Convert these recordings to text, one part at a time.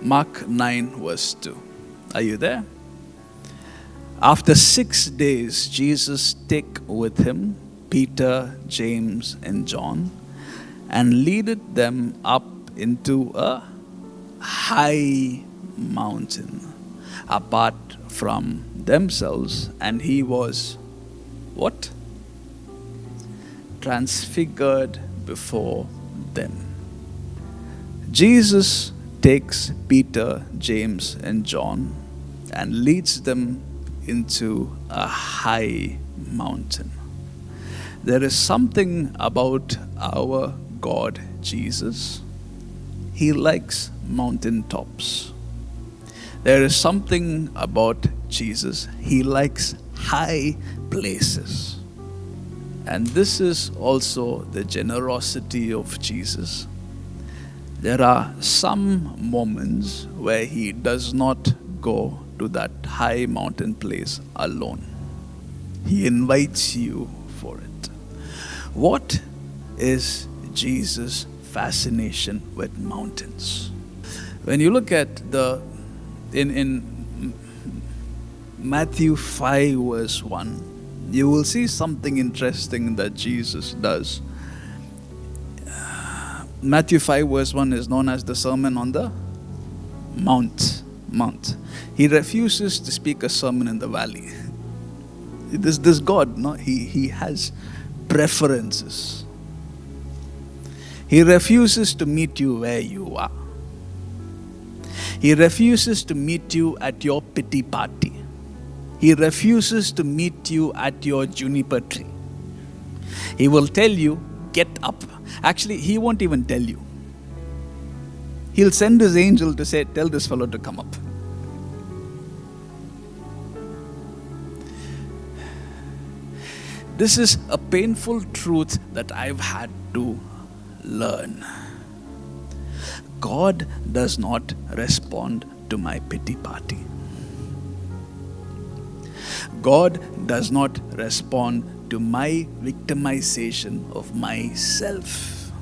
Mark 9 verse 2. Are you there? After 6 days, Jesus take with him Peter, James, and John, and leaded them up into a high mountain apart from themselves, and he was what? Transfigured before them. Jesus takes Peter, James, and John and leads them into a high mountain. There is something about our God, Jesus. He likes mountain tops. There is something about Jesus. He likes high places. And this is also the generosity of Jesus. There are some moments where he does not go to that high mountain place alone. He invites you for it. What is Jesus' fascination with mountains? When you look at in Matthew 5 verse 1, you will see something interesting that Jesus does. Matthew 5 verse 1 is known as the Sermon on the Mount. He refuses to speak a sermon in the valley. This God, no, he has preferences. He refuses to meet you where you are. He refuses to meet you at your pity party. He refuses to meet you at your juniper tree. He will tell you, get up. Actually, he won't even tell you. He'll send his angel to say, tell this fellow to come up. This is a painful truth that I've had to learn. God does not respond to my pity party. God does not respond to my victimization of myself.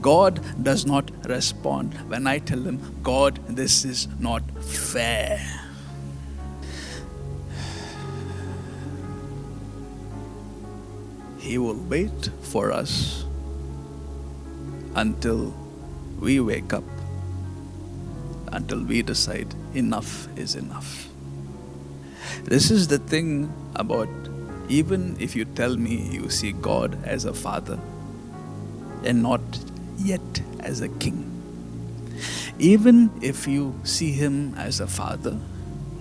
God does not respond when I tell him, God, this is not fair. He will wait for us until we wake up, until we decide enough is enough. This is the thing about, even if you tell me you see God as a father and not yet as a king, even if you see him as a father,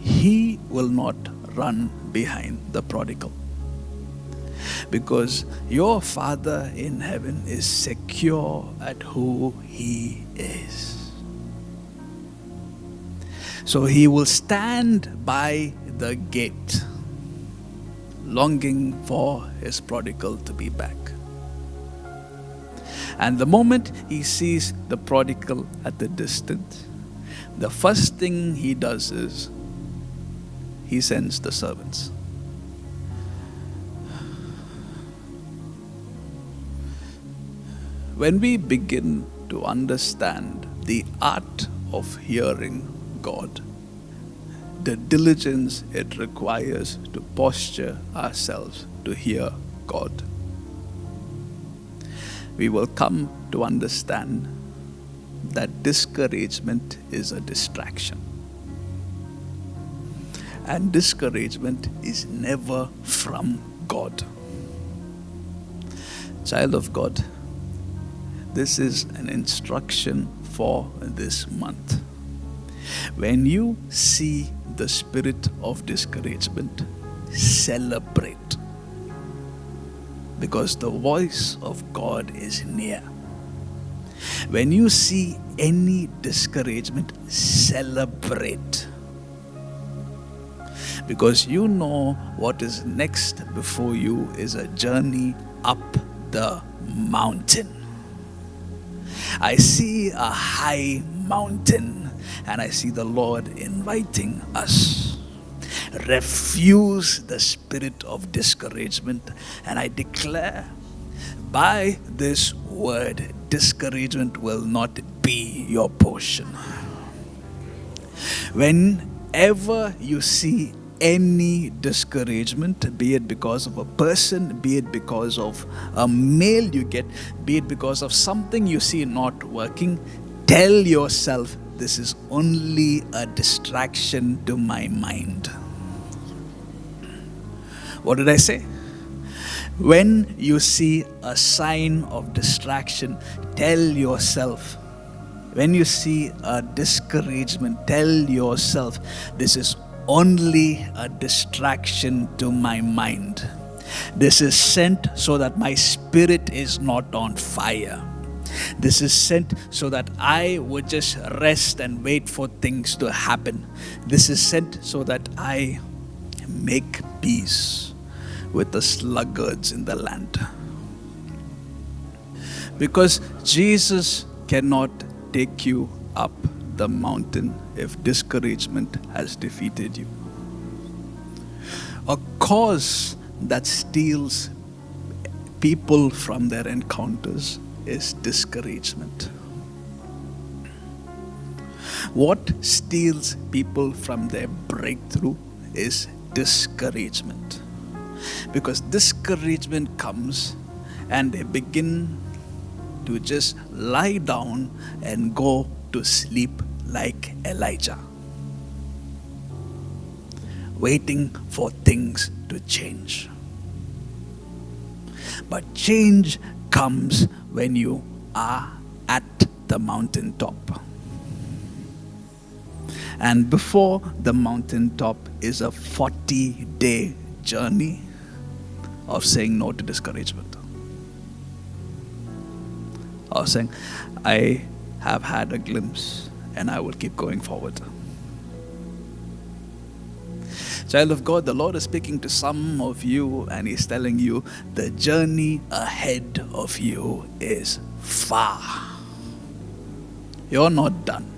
he will not run behind the prodigal. Because your Father in heaven is secure at who he is. So he will stand by the gate, longing for his prodigal to be back. And the moment he sees the prodigal at the distance, the first thing he does is he sends the servants. When we begin to understand the art of hearing God, the diligence it requires to posture ourselves to hear God, we will come to understand that discouragement is a distraction. And discouragement is never from God. Child of God, this is an instruction for this month. When you see the spirit of discouragement, celebrate. Because the voice of God is near. When you see any discouragement, celebrate. Because you know what is next before you is a journey up the mountain. I see a high mountain and I see the Lord inviting us. Refuse the spirit of discouragement, and I declare by this word, discouragement will not be your portion. Whenever you see any discouragement, be it because of a person, be it because of a mail you get, be it because of something you see not working, tell yourself, this is only a distraction to my mind. What did I say? When you see a sign of distraction, tell yourself, when you see a discouragement, tell yourself, this is only a distraction to my mind. This is sent so that my spirit is not on fire. This is sent so that I would just rest and wait for things to happen. This is sent so that I make peace with the sluggards in the land. Because Jesus cannot take you up the mountain if discouragement has defeated you. A cause that steals people from their encounters is discouragement. What steals people from their breakthrough is discouragement. Because discouragement comes and they begin to just lie down and go to sleep like Elijah, waiting for things to change. But change comes when you are at the mountaintop. And before the mountaintop is a 40-day journey of saying no to discouragement. Of saying, I have had a glimpse and I will keep going forward. Child of God, the Lord is speaking to some of you and He's telling you the journey ahead of you is far. You're not done.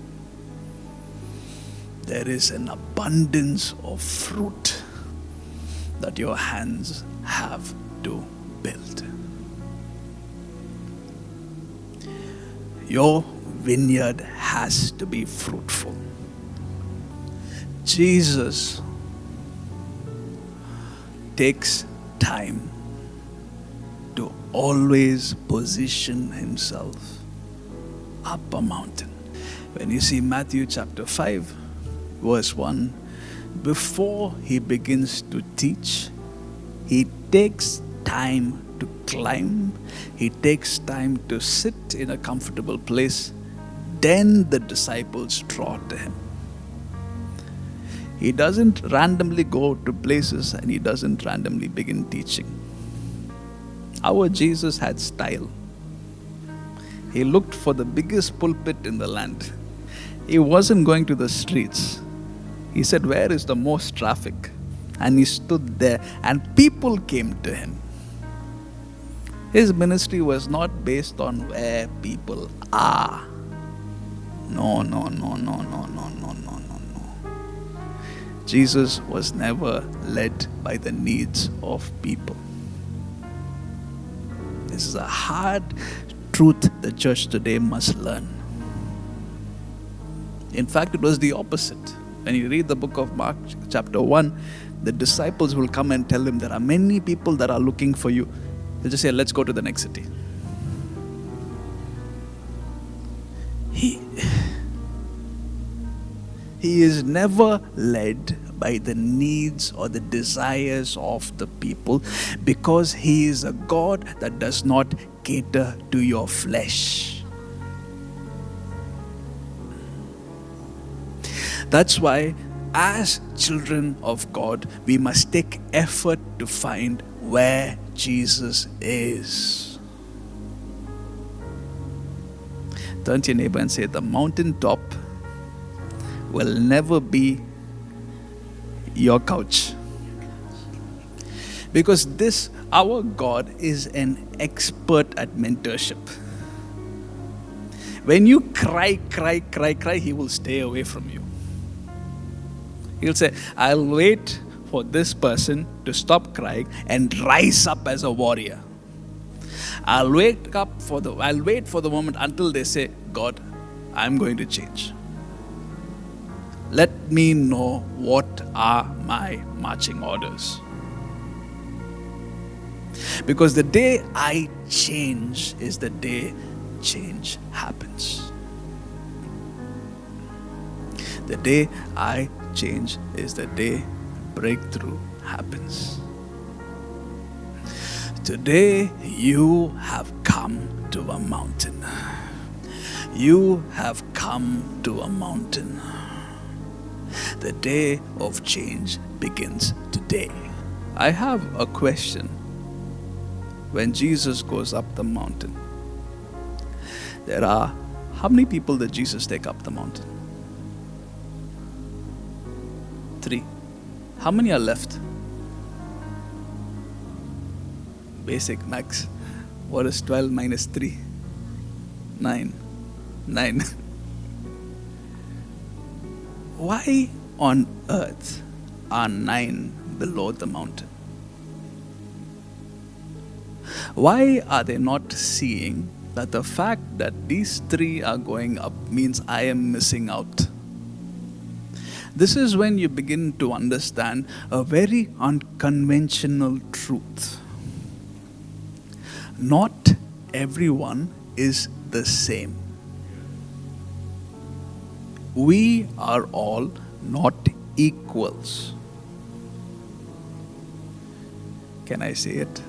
There is an abundance of fruit that your hands have to build. Your vineyard has to be fruitful. Jesus takes time to always position Himself up a mountain. When you see Matthew chapter 5, verse 1, before He begins to teach, He takes time to climb. He takes time to sit in a comfortable place. Then the disciples draw to Him. He doesn't randomly go to places and He doesn't randomly begin teaching. Our Jesus had style. He looked for the biggest pulpit in the land. He wasn't going to the streets. He said, where is the most traffic? And He stood there and people came to Him. His ministry was not based on where people are. No. Jesus was never led by the needs of people. This is a hard truth the church today must learn. In fact, it was the opposite. When you read the book of Mark chapter 1, the disciples will come and tell Him, there are many people that are looking for you. They'll just say, let's go to the next city. He is never led by the needs or the desires of the people, because He is a God that does not cater to your flesh. That's why, as children of God, we must take effort to find where Jesus is. Turn to your neighbor and say, the mountaintop will never be your couch. Because our God is an expert at mentorship. When you cry, He will stay away from you. He'll say, I'll wait for this person to stop crying and rise up as a warrior. I'll wait for the moment until they say, God, I'm going to change. Let me know what are my marching orders. Because the day I change is the day change happens. The day I change is the day breakthrough happens. Today you have come to a mountain. You have come to a mountain. The day of change begins today. I have a question. When Jesus goes up the mountain, there are how many people did Jesus take up the mountain? 3. How many are left? Basic max. What is 12 minus 3? 9. 9. Why on earth are 9 below the mountain? Why are they not seeing that the fact that these 3 are going up means I am missing out? This is when you begin to understand a very unconventional truth. Not everyone is the same. We are all not equals. Can I say it?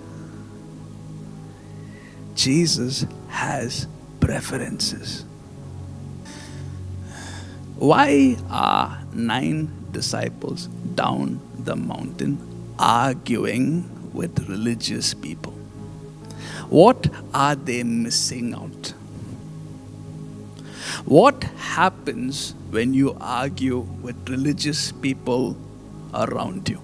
Jesus has preferences. Why are 9 disciples down the mountain arguing with religious people? What are they missing out? What happens when you argue with religious people around you?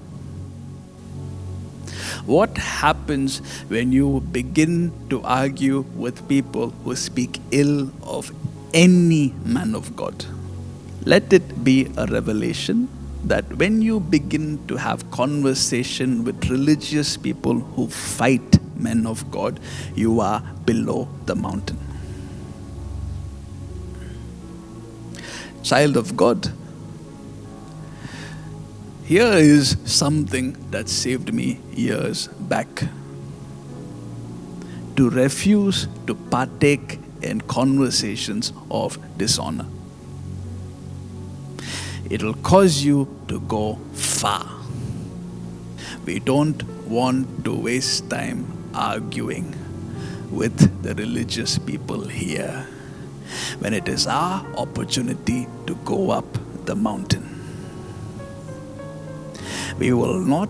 What happens when you begin to argue with people who speak ill of any man of God? Let it be a revelation that when you begin to have conversation with religious people who fight men of God, you are below the mountain. Child of God, here is something that saved me years back. To refuse to partake in conversations of dishonor. It will cause you to go far. We don't want to waste time arguing with the religious people here when it is our opportunity to go up the mountain. We will not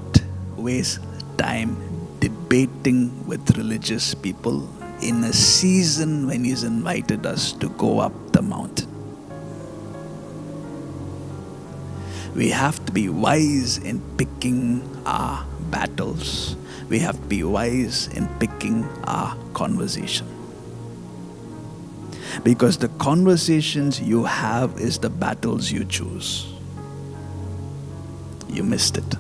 waste time debating with religious people in a season when He's invited us to go up the mountain. We have to be wise in picking our battles. We have to be wise in picking our conversation. Because the conversations you have is the battles you choose. You missed it.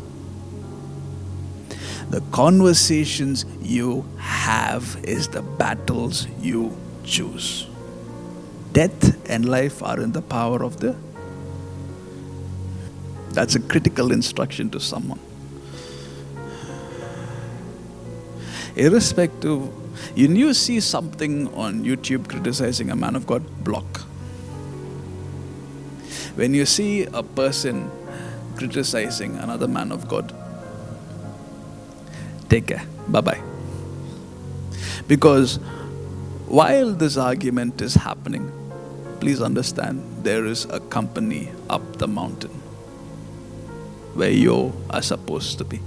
The conversations you have is the battles you choose. Death and life are in the power of the... That's a critical instruction to someone. Irrespective, when you see something on YouTube criticizing a man of God, block. When you see a person criticizing another man of God, take care. Bye-bye. Because while this argument is happening, please understand there is a company up the mountain where you are supposed to be.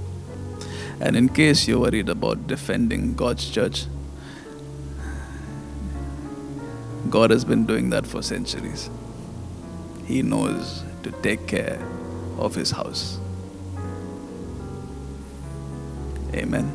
And in case you're worried about defending God's church, God has been doing that for centuries. He knows to take care of His house. Amen.